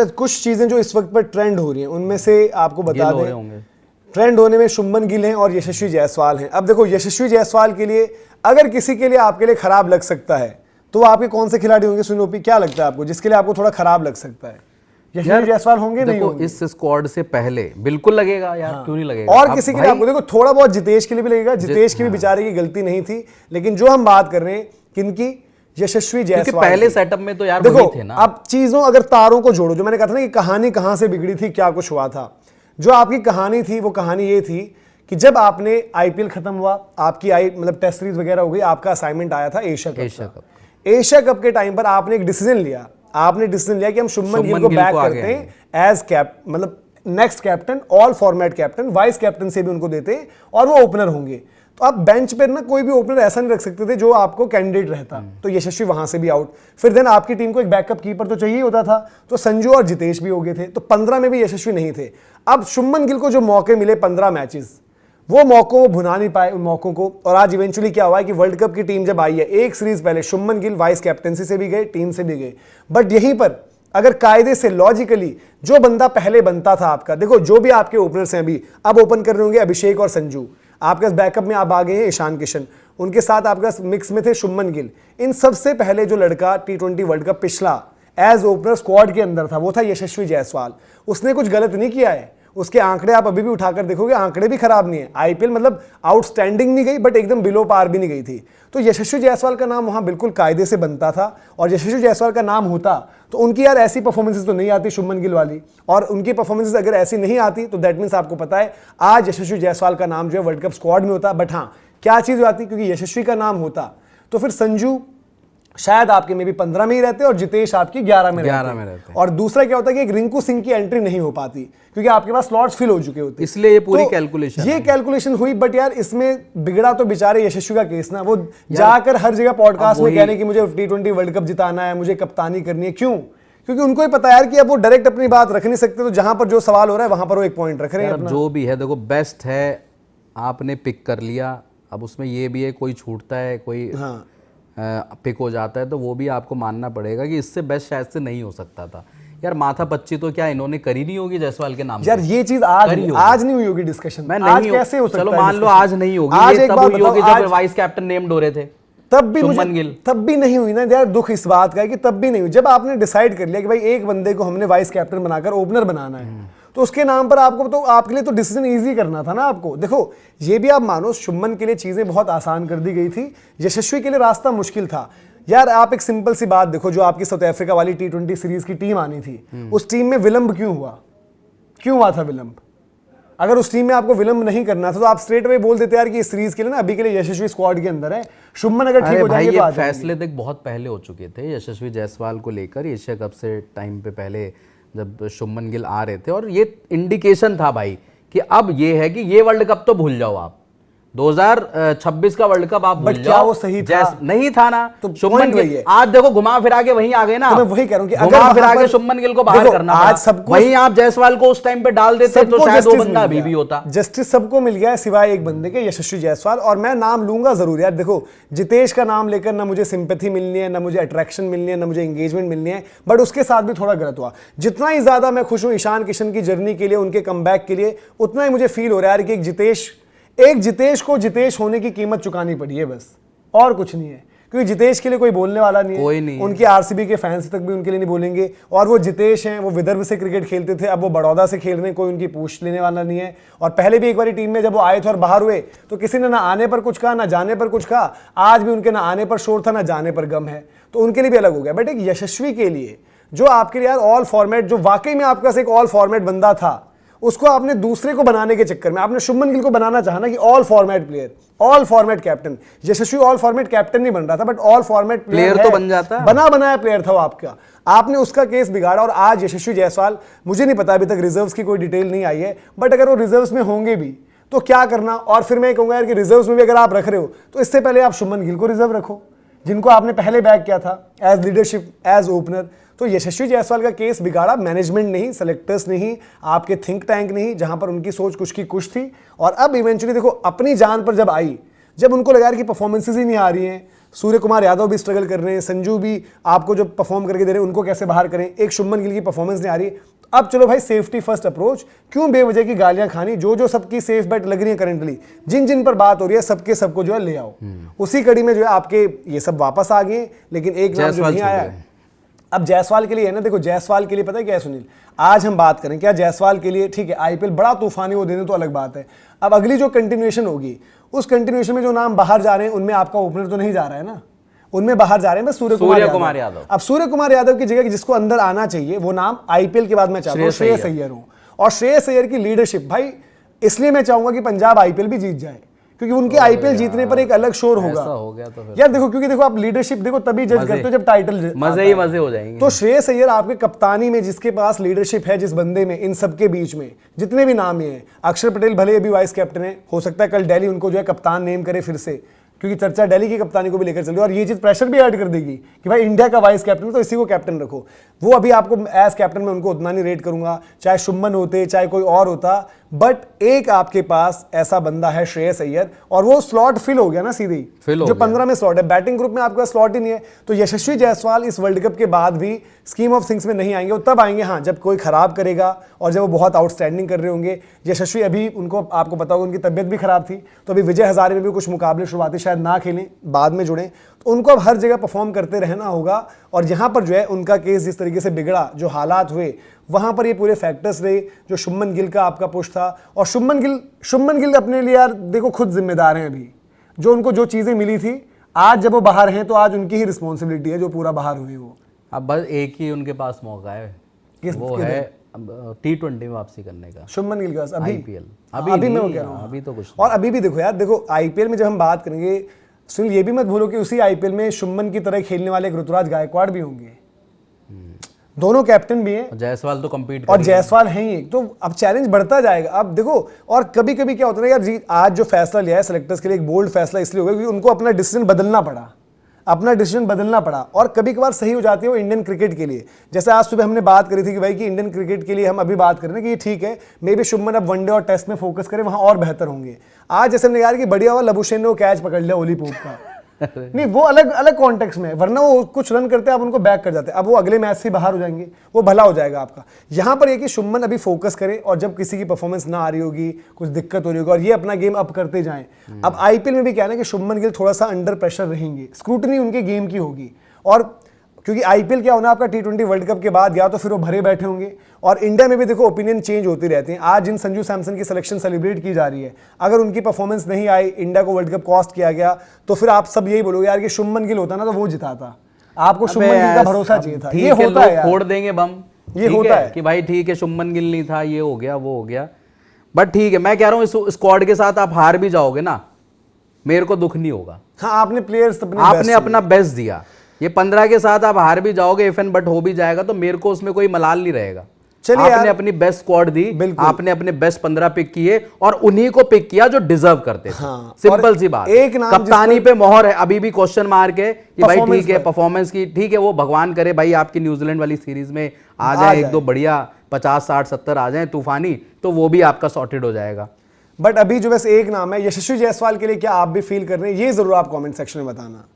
कुछ चीजें जो इस वक्त पर ट्रेंड हो रही हैं उनमें से आपको बता दें, ट्रेंड होने में शुभमन गिल हैं और यशस्वी जायसवाल हैं। अब देखो यशस्वी जायसवाल के लिए अगर किसी के लिए आपके लिए खराब लग सकता है तो आपके कौन से खिलाड़ी होंगे सुनील ओपी, क्या लगता है आपको जिसके लिए आपको थोड़ा खराब लग सकता है? यशस्वी जायसवाल होंगे नहीं होंगे? इस स्क्वाड से पहले बिल्कुल लगेगा यार, क्यों नहीं लगेगा? और किसी के लिए आपको देखो थोड़ा बहुत जितेश के लिए भी लगेगा, जितेश की भी बेचारे की गलती नहीं थी, लेकिन जो हम बात कर रहे हैं किनकी, यशस्वी जायसवाल। पहले सेटअप में तो यार देखो थे ना। अब चीजों अगर तारों को जोड़ो, जो मैंने कहा था ना कि कहानी कहां से बिगड़ी थी, क्या कुछ हुआ था, जो आपकी कहानी थी वो कहानी ये थी कि जब आपने आईपीएल खत्म हुआ, आपकी मतलब टेस्ट सीरीज वगैरह हो गई, आपका असाइनमेंट आया था एशिया कप। एशिया कप के टाइम पर आपने एक डिसीजन लिया, कि हम शुभमन गिल को बैक करते हैं एज मतलब next captain, all format captain, vice captain से भी उनको देते हैं और वो ओपनर होंगे। तो आप बेंच पर ना कोई भी ओपनर ऐसा नहीं रख सकते थे जो आपको कैंडिडेट रहता, तो यशस्वी वहां से भी आउट। फिर देन आपकी टीम को एक बैकअप कीपर तो चाहिए होता था, तो संजू और जितेश भी हो गए थे, तो 15 में भी यशस्वी नहीं थे। अब शुभमन गिल को जो मौके मिले 15 मैचेस, वो मौकों वो भुना नहीं पाए उन मौकों को, और आज इवेंचुअली क्या हुआ है कि वर्ल्ड कप की टीम जब आई है, एक सीरीज पहले शुभमन गिल वाइस कैप्टनसी से भी गए, टीम से भी गए, बट यहीं पर अगर कायदे से लॉजिकली जो बंदा पहले बनता था आपका, देखो जो भी आपके ओपनर्स हैं अभी, अब ओपन कर रहे होंगे अभिषेक और संजू, आपके बैकअप में आप आ गए हैं ईशान किशन, उनके साथ आपका मिक्स में थे शुभमन गिल। इन सबसे पहले जो लड़का T20 वर्ल्ड कप पिछला एज ओपनर स्क्वाड के अंदर था वो था यशस्वी जायसवाल। उसने कुछ गलत नहीं किया है, उसके आंकड़े आप अभी भी उठाकर देखोगे, आंकड़े भी खराब नहीं है, आईपीएल मतलब आउटस्टैंडिंग नहीं गई बट एकदम बिलो पार भी नहीं गई थी। तो यशस्वी जायसवाल का नाम वहां बिल्कुल कायदे से बनता था, और यशस्वी जायसवाल का नाम होता तो उनकी यार ऐसी परफॉर्मेंसेस तो नहीं आती शुभमन गिल वाली, और उनकी परफॉर्मेंसेस अगर ऐसी नहीं आती तो दैट मीन्स आपको पता है आज यशस्वी जायसवाल का नाम जो है वर्ल्ड कप स्क्वाड में होता। बट हाँ, क्या चीज आती, क्योंकि यशस्वी का नाम होता तो फिर संजू शायद आपके में भी 15 में ही रहते और जितेश आपकी 11 में रहते। और दूसरा क्या होता है कि एक रिंकू सिंह की एंट्री नहीं हो पाती क्योंकि आपके पास स्लॉट्स फिल हो चुके होते, इसलिए ये पूरी कैलकुलेशन हुई। बट यार इसमें बिगड़ा तो बेचारे यशस्वी का केस ना, वो जाकर हर जगह पॉडकास्ट में कहने की मुझे T20 वर्ल्ड कप जिताना है, मुझे कप्तानी करनी है। क्यों? क्योंकि उनको ही पता यार कि अब वो डायरेक्ट अपनी बात रख नहीं सकते, तो जहां पर जो सवाल हो रहा है वहां पर वो एक पॉइंट रख रहे हैं। जो भी है देखो, बेस्ट है आपने पिक कर लिया, अब उसमें ये भी है कोई छूटता है, कोई पिक हो जाता है, तो वो भी आपको मानना पड़ेगा कि इससे बेस्ट शायद से नहीं हो सकता था। यार माथा पच्ची तो क्या इन्होंने करी नहीं होगी जायसवाल के नाम यार, ये चीज आज नहीं हुई होगी डिस्कशन। मैं नहीं, आज कैसे हो सकता है? चलो मान लो आज नहीं होगी, आज तब हुई होगी जब वाइस कैप्टन नेम्ड हो रहे थे, तब भी नहीं हुई ना यार। दुख इस बात का है कि तब भी नहीं हुई। जब आपने डिसाइड कर लिया कि भाई एक बंदे को हमने वाइस कैप्टन बनाकर ओपनर बनाना है, तो उसके नाम पर आपको तो आपके लिए तो डिसीजन इजी करना था ना आपको। देखो ये भी आप मानो शुभमन के लिए चीजें बहुत आसान कर दी गई थी, यशस्वी के लिए रास्ता मुश्किल था। यार आप एक सिंपल सी बात देखो, जो आपकी साउथ अफ्रीका वाली T20 सीरीज की टीम आनी थी, उस टीम में विलंब क्यों हुआ था विलंब? अगर उस टीम में आपको विलंब नहीं करना था तो आप स्ट्रेट अवे बोल देते यार कि इस सीरीज के लिए ना अभी के लिए यशस्वी स्क्वाड के अंदर है, शुभमन अगर ठीक हो जाएंगे तो आ जाएंगे। फैसले देख बहुत पहले हो चुके थे यशस्वी जायसवाल को लेकर, एशिया कप से टाइम पे पहले जब शुभमन गिल आ रहे थे, और ये इंडिकेशन था भाई कि अब ये है कि ये वर्ल्ड कप तो भूल जाओ आप, 2026 का वर्ल्ड कप आप भूल जाओ। क्या वो सही था? नहीं था ना। तो शुभमन गिल आज देखो घुमा फिरा के वहीं आ गए ना। तो मैं वही कह रहा हूं कि घुमा फिरा के शुभमन गिल को बाहर करना आज सबको, वहीं आप जायसवाल को उस टाइम पे डाल देते तो शायद वो बंदा अभी भी होता। जस्टिस सबको मिल गया है सिवाय एक बंदे के, यशस्वी जायसवाल। और मैं नाम लूंगा जरूर यार। देखो जितेश का नाम लेकर ना मुझे सिंपैथी मिलनी है, ना मुझे अट्रैक्शन मिलनी है, ना मुझे एंगेजमेंट मिलनी है, बट उसके साथ भी थोड़ा गलत हुआ। जितना ही ज्यादा मैं खुश हूं ईशान किशन की जर्नी के लिए, उनके कमबैक के लिए, उतना ही मुझे फील हो रहा है कि एक जितेश को जितेश होने की कीमत चुकानी पड़ी है, बस और कुछ नहीं है। क्योंकि जितेश के लिए कोई बोलने वाला नहीं है, कोई नहीं। उनकी आरसीबी के फैंस तक भी उनके लिए नहीं बोलेंगे। और वो जितेश हैं, वो विदर्भ से क्रिकेट खेलते थे, अब वो बड़ौदा से खेल रहे हैं, कोई उनकी पूछ लेने वाला नहीं है। और पहले भी एक बार टीम में जब वो आए थे और बाहर हुए तो किसी ने ना आने पर कुछ कहा, ना जाने पर कुछ कहा। आज भी उनके ना आने पर शोर था, ना जाने पर गम है, तो उनके लिए भी अलग हो गया। बट एक यशस्वी के लिए जो आपके लिए यार ऑल फॉर्मेट, जो वाकई में आपके पास एक ऑल फॉर्मेट बंदा था, उसको आपने दूसरे को बनाने के चक्कर में आपने शुभमन गिल को बनाना चाहा ना कि all format player, all format captain. Yashasvi all format captain नहीं बन रहा था, बट ऑल फॉर्मेट प्लेयर तो बन जाता, बना बनाया प्लेयर था वो आपका। आपने उसका केस बिगाड़ा। और आज यशस्वी जायसवाल, मुझे नहीं पता अभी तक रिजर्व्स की कोई डिटेल नहीं आई है, बट अगर वो रिजर्व्स में होंगे भी तो क्या करना। और फिर मैं कहूंगा यार कि रिजर्व्स में भी अगर आप रख रहे हो तो इससे पहले आप शुभमन गिल को रिजर्व रखो, जिनको आपने पहले बैक किया था एज लीडरशिप, एज ओपनर। तो यशस्वी जायसवाल का केस बिगाड़ा मैनेजमेंट नहीं, सेलेक्टर्स नहीं, आपके थिंक टैंक नहीं, जहां पर उनकी सोच कुछ की कुछ थी। और अब इवेंचुअली देखो अपनी जान पर जब आई, जब उनको लगा कि परफॉर्मेंसेज ही नहीं आ रही हैं, सूर्य कुमार यादव भी स्ट्रगल कर रहे हैं, संजू भी आपको जो परफॉर्म करके दे रहे हैं उनको कैसे बाहर करें, एक शुभमन गिल की परफॉर्मेंस नहीं आ रही। अब चलो भाई सेफ्टी फर्स्ट अप्रोच, क्यों बेवजह की गालियां खानी, जो जो सबकी सेफ बेट लग रही है करंटली, जिन जिन पर बात हो रही है सबके सबको जो है ले आओ। उसी कड़ी में जो है आपके ये सब वापस आ गए, लेकिन एक नाम जो नहीं आया है। अब जायसवाल के लिए है ना, देखो जायसवाल के लिए पता है क्या है सुनील, आज हम बात करें क्या जायसवाल के लिए, ठीक है आईपीएल बड़ा तूफानी वो दे दें तो अलग बात है। अब अगली जो कंटिन्यूएशन होगी, उस कंटिन्यूएशन में जो नाम बाहर जा रहे हैं उनमें आपका ओपनर तो नहीं जा रहा है ना, उनमें बाहर जा रहे हैं बस सूर्य कुमार यादव। अब सूर्य कुमार यादव की जगह जिसको अंदर आना चाहिए वो नाम आईपीएल के बाद मैं चाहता हूँ श्रेयस अय्यर हूँ। और श्रेयस अय्यर की लीडरशिप भाई, इसलिए मैं चाहूंगा कि पंजाब आईपीएल भी जीत जाए, क्योंकि उनके आईपीएल जीतने पर एक अलग शोर होगा। हो गया तो यार देखो, क्योंकि देखो आप लीडरशिप देखो तभी जज करते हो जब टाइटल मजे ही मजे हो जाएंगे। तो श्रेयस अय्यर आपके कप्तानी में जिसके पास लीडरशिप है, जिस बंदे में, इन सबके बीच में जितने भी नाम ये हैं, अक्षर पटेल भले अभी वाइस कैप्टन है, हो सकता है कल दिल्ली उनको जो है कप्तान नेम करे फिर से, क्योंकि चर्चा दिल्ली की कप्तानी को भी लेकर चल रही है और ये चीज प्रेशर भी ऐड कर देगी कि भाई इंडिया का वाइस कैप्टन तो इसी को कैप्टन रखो। वो अभी आपको एज कैप्टन में उनको उतना नहीं रेट करूंगा, चाहे शुभमन होते चाहे कोई और होता, बट एक आपके पास ऐसा बंदा है श्रेयस अय्यर, और वो स्लॉट फिल हो गया ना सीधे ही, जो 15 में स्लॉट है, बैटिंग ग्रुप में आपका स्लॉट ही नहीं है। तो यशस्वी जायसवाल इस वर्ल्ड कप के बाद भी स्कीम ऑफ थिंग्स में नहीं आएंगे, वो तब आएंगे हाँ जब कोई खराब करेगा और जब वो बहुत आउटस्टैंडिंग कर रहे होंगे। यशस्वी अभी उनको आपको पता होगा उनकी तबियत भी खराब थी, तो अभी विजय हजारे में भी कुछ मुकाबले शुरुआती शायद ना खेलें, बाद में जुड़ें, तो उनको अब हर जगह परफॉर्म करते रहना होगा। और यहाँ पर जो है उनका केस जिस तरीके से बिगड़ा, जो हालात हुए, वहां पर ये पूरे फैक्टर्स रहे, जो शुभमन गिल का आपका पुश था। और शुभमन गिल अपने लिए यार देखो खुद जिम्मेदार हैं अभी, जो उनको जो चीजें मिली थी, आज जब वो बाहर हैं तो आज उनकी ही रिस्पॉन्सिबिलिटी है जो पूरा बाहर हुए वो। अब बस एक ही उनके पास मौका है, वो है T20 में वापसी करने का शुभमन गिल के पास। अभी आईपीएल अभी मैं वो कह रहा हूँ, अभी तो कुछ और अभी भी देखो यार, देखो आईपीएल में जब हम बात करेंगे सुनील, ये भी मत भूलो कि उसी आईपीएल में शुभमन की तरह खेलने वाले एक ऋतुराज गायकवाड़ भी होंगे, दोनों कैप्टन भी हैं, जायसवाल तो कम्पीट और जायसवाल हैं ही, तो अब चैलेंज बढ़ता जाएगा। अब देखो, और कभी कभी क्या होता है यार, आज जो फैसला लिया है सेलेक्टर्स के लिए एक बोल्ड फैसला इसलिए होगा क्योंकि उनको अपना डिसीजन बदलना पड़ा, और कभी कभार सही हो जाती है वो इंडियन क्रिकेट के लिए। जैसे आज सुबह हमने बात करी थी कि भाई कि इंडियन क्रिकेट के लिए हम अभी बात कर रहे हैं कि ये ठीक है, मे बी शुभमन अब वनडे और टेस्ट में फोकस करें, वहां और बेहतर होंगे। आज जैसे हमने कहा कि बढ़िया हुआ लबुशेन ने वो कैच पकड़ लिया ओली पोप का, नहीं वो अलग अलग कॉन्टेक्स्ट में, वरना वो कुछ रन करते आप उनको बैक कर जाते, अब वो अगले मैच से बाहर हो जाएंगे, वो भला हो जाएगा आपका। यहां पर ये कि शुभमन अभी फोकस करे, और जब किसी की परफॉर्मेंस ना आ रही होगी, कुछ दिक्कत हो रही होगी, और ये अपना गेम अप करते जाएं। अब आईपीएल में भी क्या है ना कि शुभमन गिल थोड़ा सा अंडर प्रेशर रहेंगे, स्क्रूटनी उनके गेम की होगी, और क्योंकि आईपीएल क्या होना आपका T20 वर्ल्ड कप के बाद, या तो फिर वो भरे बैठे होंगे, और इंडिया में भी देखो ओपिनियन चेंज होती रहती हैं। आज जिन संजू सैमसन की सिलेक्शन सेलिब्रेट की जा रही है, अगर उनकी परफॉर्मेंस नहीं आई, इंडिया को वर्ल्ड कप कॉस्ट किया गया, तो फिर आप सब यही बोलोगे यार कि शुभमन गिल होता ना तो वो जिताता। आपको शुभमन गिल का भरोसा चाहिए था, ये होता है, फोड़ देंगे बम, ये होता है कि भाई ठीक है शुभमन गिल नहीं था, ये हो गया वो हो गया, बट ठीक है, मैं कह रहा हूँ इस स्क्वाड के साथ आप हार भी जाओगे ना, मेरे को दुख नहीं होगा। हाँ, आपने प्लेयर्स आपने अपना बेस्ट दिया, ये 15 के साथ आप हार भी जाओगे, इफ एंड बट हो भी जाएगा, तो मेरे को उसमें कोई मलाल नहीं रहेगा। आपने अपनी बेस्ट स्क्वाड दी, आपने अपने बेस्ट 15 पिक किए, और उन्हीं को पिक किया जो डिजर्व करते थे। हाँ, सिंपल सी बात, एक नाम कप्तानी पे मोहर है, अभी भी क्वेश्चन मार्क है कि भाई ठीक है परफॉर्मेंस की, ठीक है वो भगवान करे भाई आपकी न्यूजीलैंड वाली सीरीज में आ जाए एक दो बढ़िया 50 60 70 आ जाए तूफानी, तो वो भी आपका सॉर्टेड हो जाएगा। बट अभी जो बस एक नाम है यशस्वी जायसवाल के लिए, क्या आप भी फील कर रहे हैं, ये जरूर आप कमेंट सेक्शन में बताना।